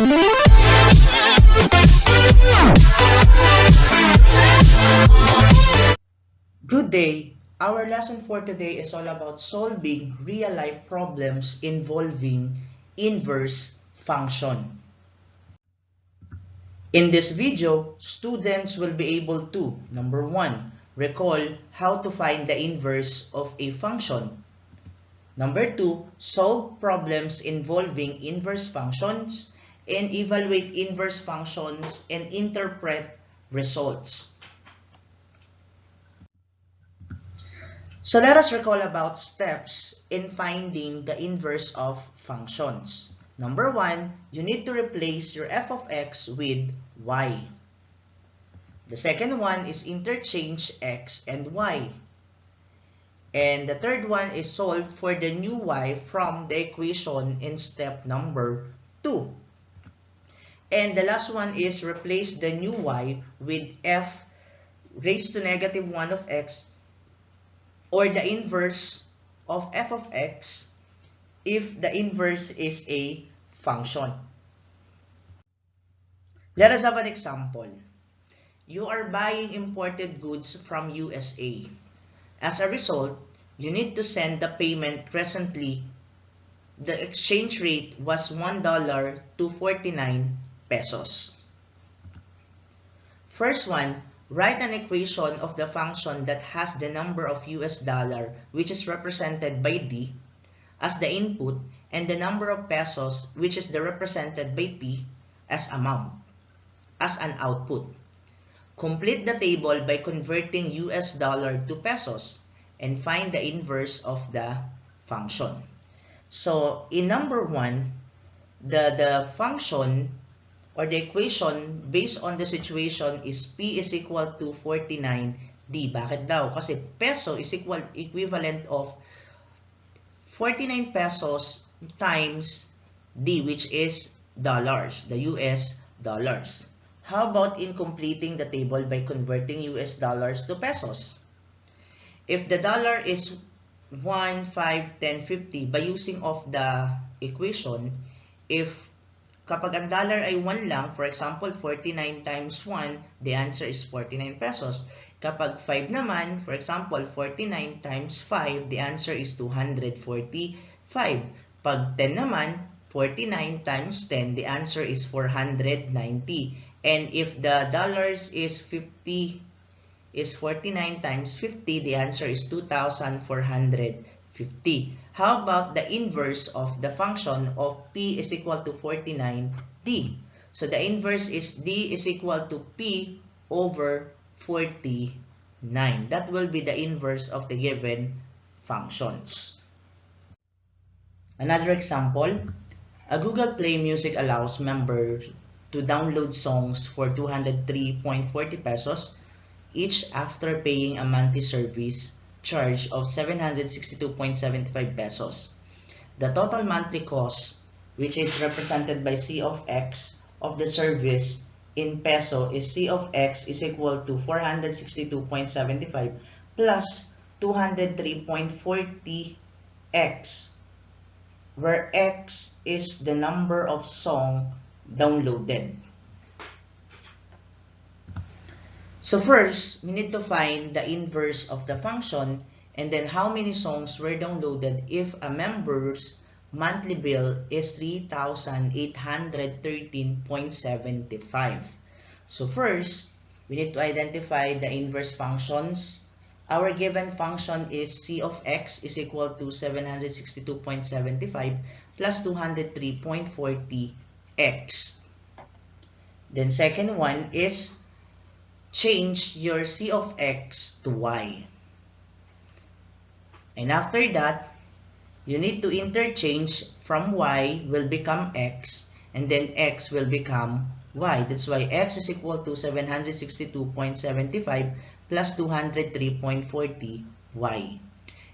Good day! Our lesson for today is all about solving real-life problems involving inverse function. In this video, students will be able to, number 1, recall how to find the inverse of a function. Number 2, solve problems involving inverse functions and evaluate inverse functions and interpret results. So let us recall about steps in finding the inverse of functions. Number 1, you need to replace your f of x with y. The second one is interchange x and y. And the third one is solve for the new y from the equation in step number 2. And the last one is replace the new y with f raised to negative 1 of x, or the inverse of f of x if the inverse is a function. Let us have an example. You are buying imported goods from USA. As a result, you need to send the payment presently. The exchange rate was $1 to 49 pesos. First one, write an equation of the function that has the number of US dollar, which is represented by D, as the input, and the number of pesos, which is represented by P, as amount, as an output. Complete the table by converting US dollar to pesos and find the inverse of the function. So in number 1, the function or the equation based on the situation is P is equal to 49D. Bakit daw? Kasi peso is equivalent of 49 pesos times D, which is dollars, the US dollars. How about in completing the table by converting US dollars to pesos? If the dollar is 1, 5, 10, 50, by using of the equation, if kapag ang dollar ay 1 lang, for example, 49 times 1, the answer is 49 pesos. Kapag 5 naman, for example, 49 times 5, the answer is 245. Pag 10 naman, 49 times 10, the answer is 490. And if the dollars is 49 times 50, the answer is 2,450. How about the inverse of the function of P is equal to 49D? So the inverse is D is equal to P over 49. That will be the inverse of the given functions. Another example, a Google Play Music allows members to download songs for 203.40 pesos each after paying a monthly service charge of 762.75 pesos. The total monthly cost, which is represented by C of X of the service in peso, is C of X is equal to 462.75 plus 203.40x, where X is the number of songs downloaded. So first, we need to find the inverse of the function and then how many songs were downloaded if a member's monthly bill is 3,813.75. So first, we need to identify the inverse functions. Our given function is C of X is equal to 762.75 plus 203.40x. Then second one is change your C of X to Y. And after that, you need to interchange from Y will become X and then X will become Y. That's why X is equal to 762.75 plus 203.40 Y.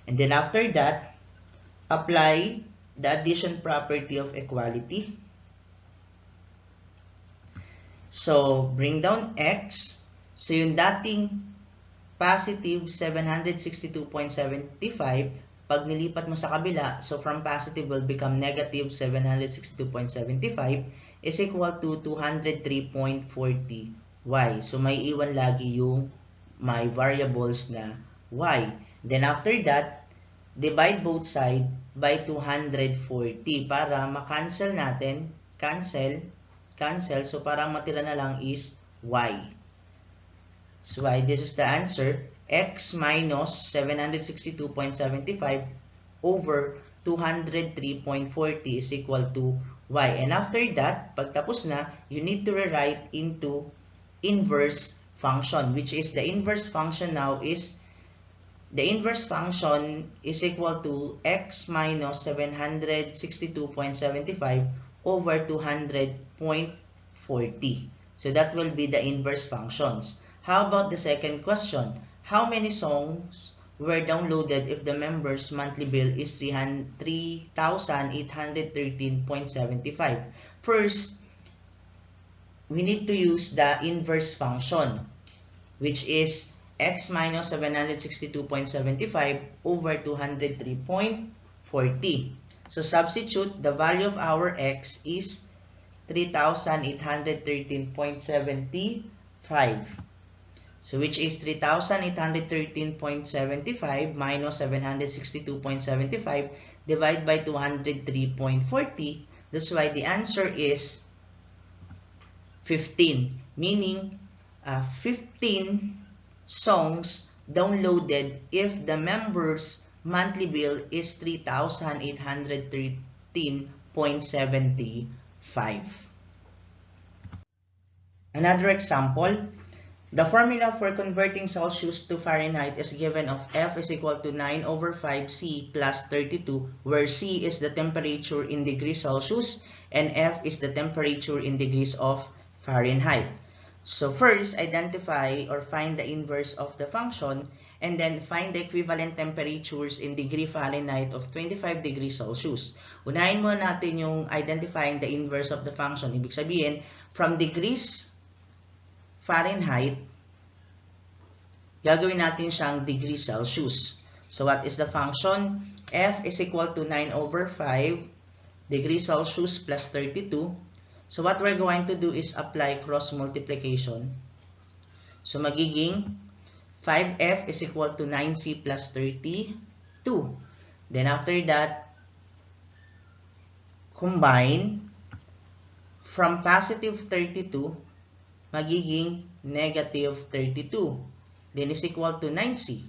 And then after that, apply the addition property of equality. So bring down X. So yung dating positive 762.75, pag nilipat mo sa kabila, so from positive will become negative 762.75, is equal to 203.40 y. So may iwan lagi yung may variables na y. Then after that, divide both sides by 240 para ma-cancel natin. Cancel. So parang matira na lang is y. So y, this is the answer. X minus 762.75 over 203.40 is equal to y. And after that, pagtapos na, you need to rewrite into inverse function, which is the inverse function now is the inverse function is equal to x minus 762.75 over 200.40. So that will be the inverse functions. How about the second question? How many songs were downloaded if the member's monthly bill is 3,813.75? First, we need to use the inverse function, which is x minus 762.75 over 203.40. So substitute, the value of our x is 3,813.75. So which is 3,813.75 minus 762.75 divided by 203.40. That's why the answer is 15. Meaning 15 songs downloaded if the member's monthly bill is 3,813.75. Another example, the formula for converting Celsius to Fahrenheit is given of F is equal to 9 over 5 C plus 32, where C is the temperature in degrees Celsius and F is the temperature in degrees of Fahrenheit. So first, identify or find the inverse of the function and then find the equivalent temperatures in degree Fahrenheit of 25 degrees Celsius. Unahin muna natin yung identifying the inverse of the function. Ibig sabihin, from degrees Fahrenheit, gagawin natin siyang degrees Celsius. So what is the function? F is equal to 9 over 5 degrees Celsius plus 32. So what we're going to do is apply cross multiplication. So magiging 5F is equal to 9C plus 32. Then after that, combine from positive 32, magiging negative 32. Then is equal to 9C.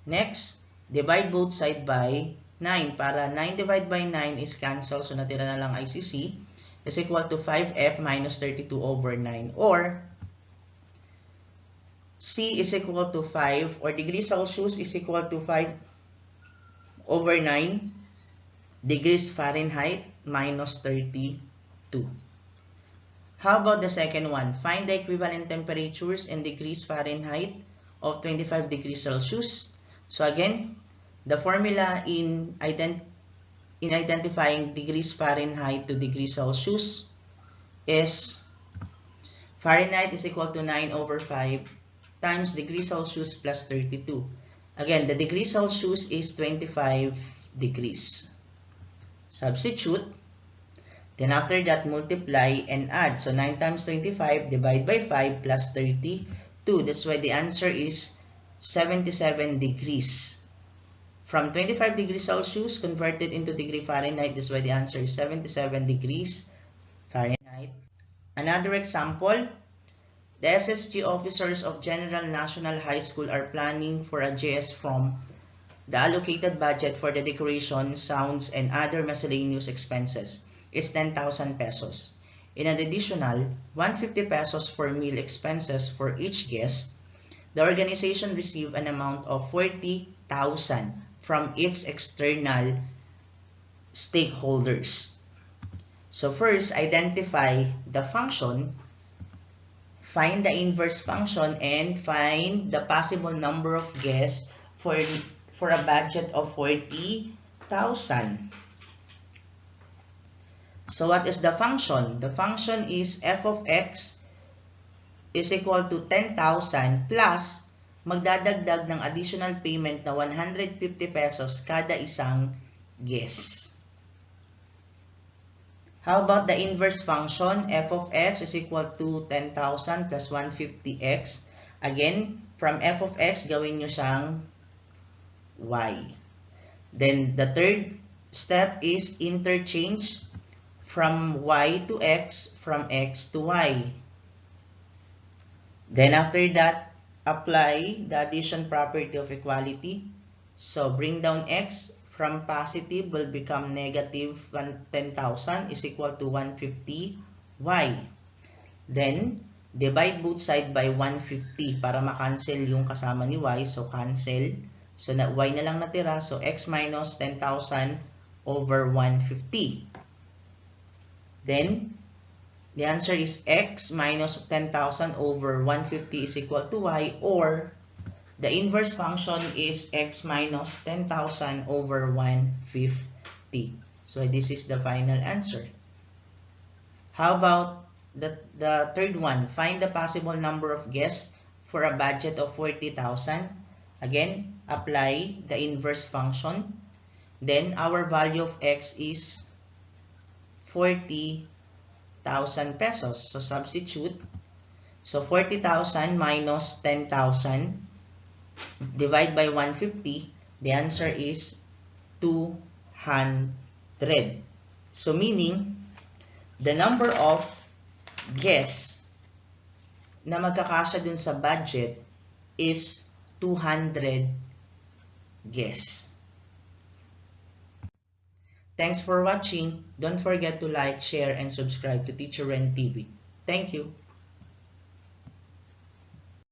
Next, divide both sides by 9. Para 9 divided by 9 is cancel. So natira na lang ay si C. Is equal to 5F minus 32 over 9. Or, C is equal to 5, or degrees Celsius is equal to 5 over 9 degrees Fahrenheit minus 32. How about the second one? Find the equivalent temperatures in degrees Fahrenheit of 25 degrees Celsius. So again, the formula in identifying degrees Fahrenheit to degrees Celsius is Fahrenheit is equal to 9 over 5 times degrees Celsius plus 32. Again, the degrees Celsius is 25 degrees. Substitute. Then after that, multiply and add. So 9 times 25 divided by 5 plus 32. That's why the answer is 77 degrees. From 25 degrees Celsius converted into degree Fahrenheit, this is why the answer is 77 degrees Fahrenheit. Another example, the SSG officers of General National High School are planning for a JS from the allocated budget for the decoration, sounds, and other miscellaneous expenses is 10,000 pesos. In an additional 150 pesos for meal expenses for each guest, the organization received an amount of 40,000 from its external stakeholders. So first, identify the function, find the inverse function, and find the possible number of guests for a budget of 40,000. So what is the function? The function is f of x is equal to 10,000 plus magdadagdag ng additional payment na 150 pesos kada isang guest. How about the inverse function? F of x is equal to 10,000 plus 150x. Again, from f of x, gawin nyo siyang y. Then, the third step is interchange from y to x, from x to y. Then, after that, apply the addition property of equality. So, bring down x. From positive will become negative 10,000 is equal to 150y. Then, divide both side by 150 para makancel yung kasama ni y. So, cancel. So, y na lang natira. So, x minus 10,000 over 150. Then, the answer is x minus 10,000 over 150 is equal to y, or the inverse function is x minus 10,000 over 150. So this is the final answer. How about the third one? Find the possible number of guests for a budget of 40,000. Again, apply the inverse function. Then our value of x is 40,000 pesos. So substitute. So 40,000 minus 10,000 divide by 150, the answer is 200. So meaning, the number of guests na magkakasya dun sa budget is 200 guests. Thanks for watching. Don't forget to like, share, and subscribe to Teacher Ren TV. Thank you.